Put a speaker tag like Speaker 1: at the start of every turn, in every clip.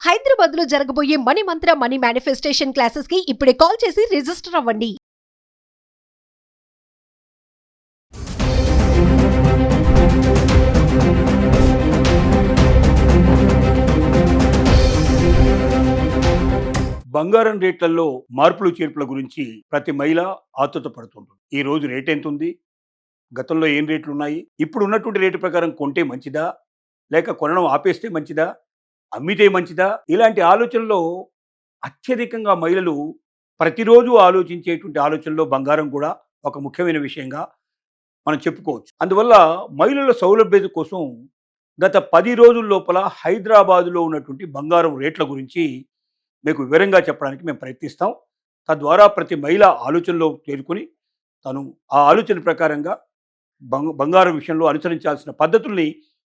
Speaker 1: హైదరాబాద్ లో జరగబోయే మనీ మంత్ర money manifestation classes కి ఇప్పుడే కాల్ చేసి రిజిస్టర్ అవ్వండి.
Speaker 2: బంగారం రేట్లలో మార్పులు చేర్పుల గురించి ప్రతి మహిళ ఆతృత పడుతుంటుంది. ఈ రోజు రేట్ ఎంత ఉంది, గతంలో ఏం రేట్లు ఉన్నాయి, ఇప్పుడు ఉన్నటువంటి రేటు ప్రకారం కొంటే మంచిదా, లేక కొనడం ఆపేస్తే మంచిదా, అమ్మితే మంచిదా, ఇలాంటి ఆలోచనలో అత్యధికంగా మహిళలు ప్రతిరోజు ఆలోచించేటువంటి ఆలోచనలో బంగారం కూడా ఒక ముఖ్యమైన విషయంగా మనం చెప్పుకోవచ్చు. అందువల్ల మహిళల సౌలభ్యత కోసం గత 10 రోజుల లోపల హైదరాబాదులో ఉన్నటువంటి బంగారం రేట్ల గురించి మీకు వివరంగా చెప్పడానికి మేము ప్రయత్నిస్తాం. తద్వారా ప్రతి మహిళ ఆలోచనలో చేరుకుని తను ఆ ఆలోచన ప్రకారంగా బంగారం విషయంలో అనుసరించాల్సిన పద్ధతుల్ని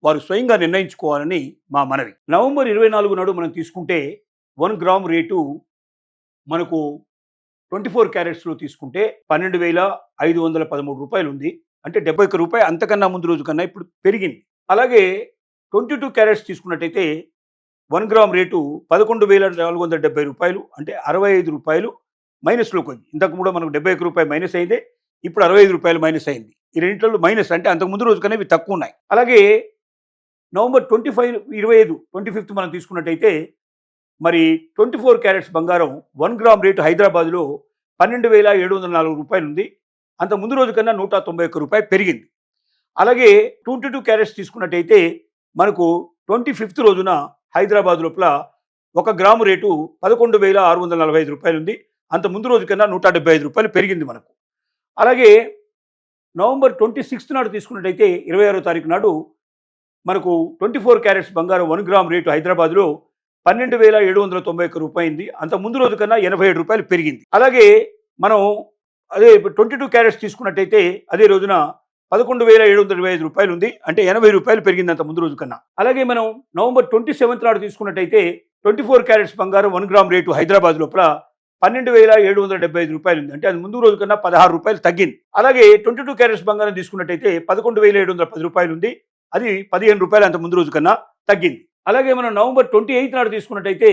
Speaker 2: వారు స్వయంగా నిర్ణయించుకోవాలని మా మనవి. నవంబర్ 24 నాడు మనం తీసుకుంటే 1 గ్రామ్ రేటు మనకు 24 క్యారెట్స్లో తీసుకుంటే 12,513 రూపాయలు ఉంది. అంటే 71 రూపాయలు అంతకన్నా ముందు రోజు కన్నా ఇప్పుడు పెరిగింది. అలాగే 22 క్యారెట్స్ తీసుకున్నట్టయితే 1 గ్రామ్ రేటు 11,470 రూపాయలు, అంటే 65 రూపాయలు మైనస్లోకి వచ్చింది. ఇంతకు ముందు మనకు 71 రూపాయలు మైనస్ అయిందే, ఇప్పుడు 65 రూపాయలు మైనస్ అయింది. ఈ రెండింటిలో మైనస్ అంటే అంతకు ముందు రోజు కన్నా ఇవి తక్కువ ఉన్నాయి. అలాగే నవంబర్ 25 మనం తీసుకున్నట్టయితే మరి 24 క్యారెట్స్ బంగారం 1 గ్రామ్ రేటు హైదరాబాద్లో 12,704 రూపాయలు ఉంది. అంత ముందు రోజు కన్నా 191 రూపాయలు పెరిగింది. అలాగే 22 క్యారెట్స్ తీసుకున్నట్టయితే మనకు 25 రోజున హైదరాబాద్ లోపల 1 గ్రాము రేటు 11,645 రూపాయలు ఉంది. అంత ముందు రోజు కన్నా 175 రూపాయలు పెరిగింది మనకు. అలాగే నవంబర్ 26 నాడు తీసుకున్నట్టయితే 26వ తారీఖు నాడు మనకు 24 క్యారెట్స్ బంగారం 1 గ్రామ్ రేటు హైదరాబాద్లో 12,791 రూపాయింది. అంత ముందు రోజు కన్నా 87 రూపాయలు పెరిగింది. అలాగే మనం అదే 22 క్యారెట్స్ తీసుకున్నట్టయితే అదే రోజున 11,725 రూపాయలు ఉంది. అంటే 80 రూపాయలు పెరిగింది అంత ముందు రోజు కన్నా. అలాగే మనం నవంబర్ 27 నాడు తీసుకున్నట్టయితే 24 క్యారెట్స్ బంగారం 1 గ్రామ్ రేటు హైదరాబాద్ లోపల 12,775 రూపాయలు ఉంది. అంటే అది ముందు రోజు కన్నా 16 రూపాయలు తగ్గింది. అలాగే 22 క్యారెట్స్ బంగారం తీసుకున్నట్టయితే 11,710 రూపాయలు ఉంది. అది 15 రూపాయలు అంత ముందు రోజు కన్నా తగ్గింది. అలాగే మనం నవంబర్ 28 నాడు తీసుకున్నట్టయితే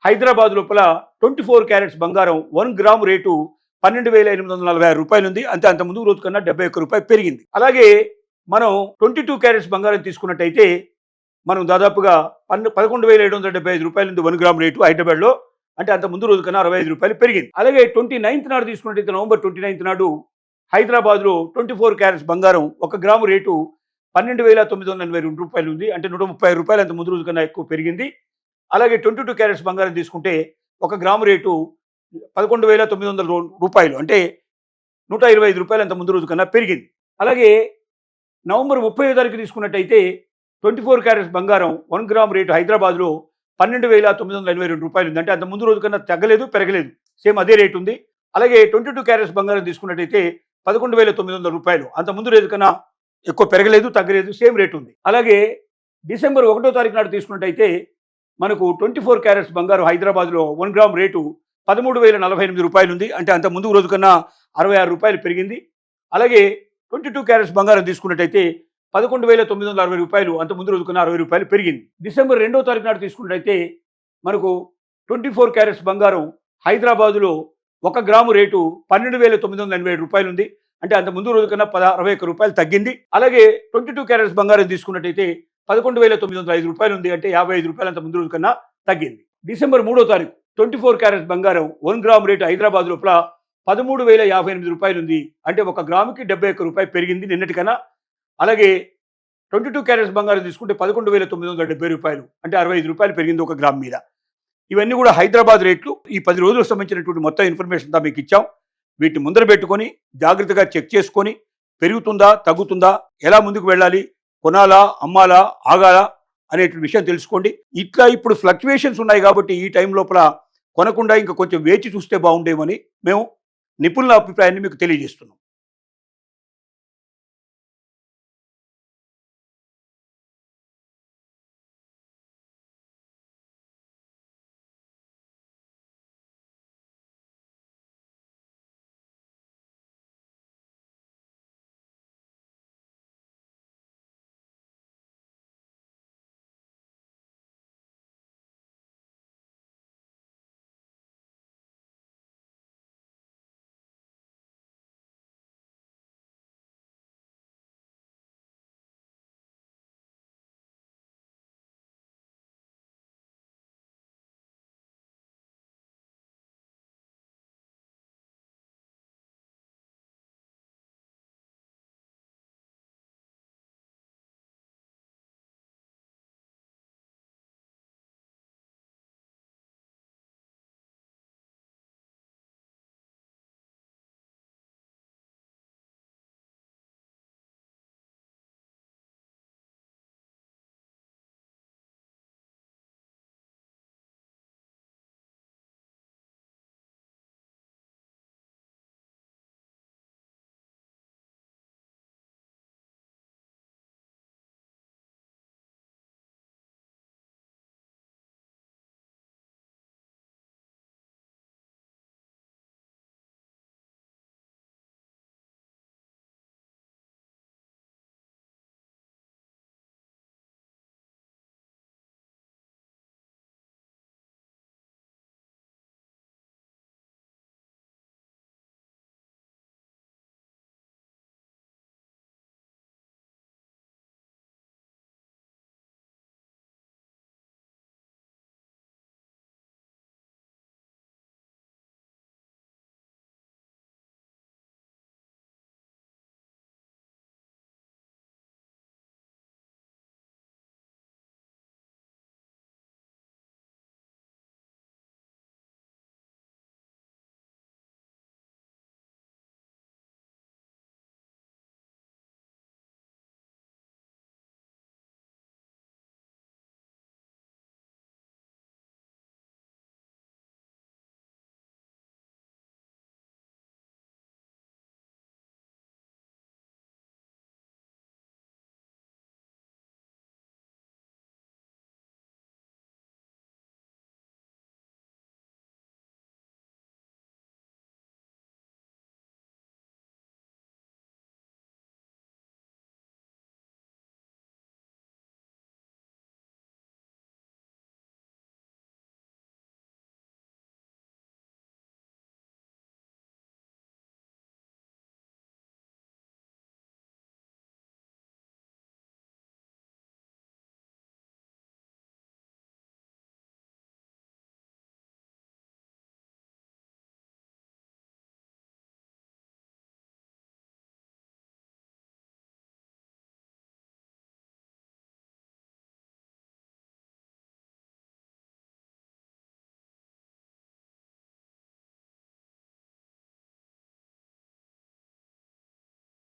Speaker 2: హైదరాబాద్ లోపల 24 క్యారెట్స్ బంగారం 1 గ్రామ్ రేటు 12,846 రూపాయలు ఉంది. అంత ముందు రోజు కన్నా 71 రూపాయలు పెరిగింది. అలాగే మనం 22 క్యారెట్స్ బంగారం తీసుకున్నట్టయితే మనం దాదాపుగా 11,775 రూపాయలు ఉంది 1 గ్రామ్ రేటు హైదరాబాద్లో. అంటే అంత ముందు రోజు కన్నా 65 రూపాయలు పెరిగింది. అలాగే 29 నాడు తీసుకున్నట్టయితే నవంబర్ 29 నాడు హైదరాబాద్లో 24 క్యారెట్స్ బంగారం 1 గ్రాము రేటు 12,982 రూపాయలు ఉంది. అంటే 130 రూపాయలు అంత ముందు రోజు కన్నా ఎక్కువ పెరిగింది. అలాగే 22 క్యారెట్స్ బంగారం తీసుకుంటే 1 గ్రాము రేటు 11,900 రూపాయలు, అంటే 125 రూపాయలు అంత ముందు రోజు కన్నా పెరిగింది. అలాగే నవంబర్ 30వ తారీఖు తీసుకున్నట్టయితే 24 క్యారెట్స్ బంగారం 1 గ్రామ్ రేటు హైదరాబాద్లో 12,982 రూపాయలు ఉంది. అంటే అంత ముందు రోజు కన్నా తగ్గలేదు, పెరగలేదు, సేమ్ అదే రేటు ఉంది. అలాగే 22 క్యారెట్స్ బంగారం తీసుకున్నట్టయితే 11,900 రూపాయలు, అంత ముందు రోజు కన్నా ఎక్కువ పెరగలేదు, తగ్గలేదు, సేమ్ రేటు ఉంది. అలాగే డిసెంబర్ 1వ తారీఖు నాడు తీసుకున్నట్టయితే మనకు 24 క్యారెట్స్ బంగారం హైదరాబాద్లో 1 గ్రామ్ రేటు 13,048 రూపాయలు ఉంది. అంటే అంత ముందు రోజు కన్నా 66 రూపాయలు పెరిగింది. అలాగే 22 క్యారెట్స్ బంగారం తీసుకున్నట్టయితే 11,960 రూపాయలు, అంత ముందు రోజు కన్నా 60 రూపాయలు పెరిగింది. డిసెంబర్ 2వ తారీఖు నాడు తీసుకున్నట్టయితే మనకు 24 క్యారెట్స్ బంగారం హైదరాబాదులో 1 గ్రాము రేటు 12,987 రూపాయలు ఉంది. అంటే అంత ముందు రోజు కన్నా 61 రూపాయలు తగ్గింది. అలాగే 22 క్యారెట్స్ బంగారం తీసుకున్నట్టయితే 11,905 రూపాయలు ఉంది. అంటే 55 రూపాయలు అంత ముందు రోజు కన్నా తగ్గింది. డిసెంబర్ 3వ తారీఖు 24 క్యారెట్స్ బంగారం 1 గ్రామ్ రేటు హైదరాబాద్ లోపల 13,058 రూపాయలు ఉంది. అంటే 1 గ్రాముకి 71 రూపాయలు పెరిగింది నిన్నటికన్నా. అలాగే 22 క్యారెట్స్ బంగారం తీసుకుంటే 11,970 రూపాయలు, అంటే 65 రూపాయలు పెరిగింది 1 గ్రామ్ మీద. ఇవన్నీ కూడా హైదరాబాద్ రేట్లు. ఈ 10 రోజులకు సంబంధించినటువంటి మొత్తం ఇన్ఫర్మేషన్ దా మీకు ఇచ్చాం. వీటిని ముందర పెట్టుకొని జాగ్రత్తగా చెక్ చేసుకొని పెరుగుతుందా, తగ్గుతుందా, ఎలా ముందుకు వెళ్ళాలి, కొనాలా, అమ్మాలా, ఆగాలా అనేటువంటి విషయం తెలుసుకోండి. ఇట్లా ఇప్పుడు ఫ్లక్చువేషన్స్ ఉన్నాయి కాబట్టి ఈ టైం లోపల కొనకుండా ఇంకా కొంచెం వేచి చూస్తే బాగుండేమని మేము నిపుణుల అభిప్రాయాన్ని మీకు తెలియజేస్తున్నాం.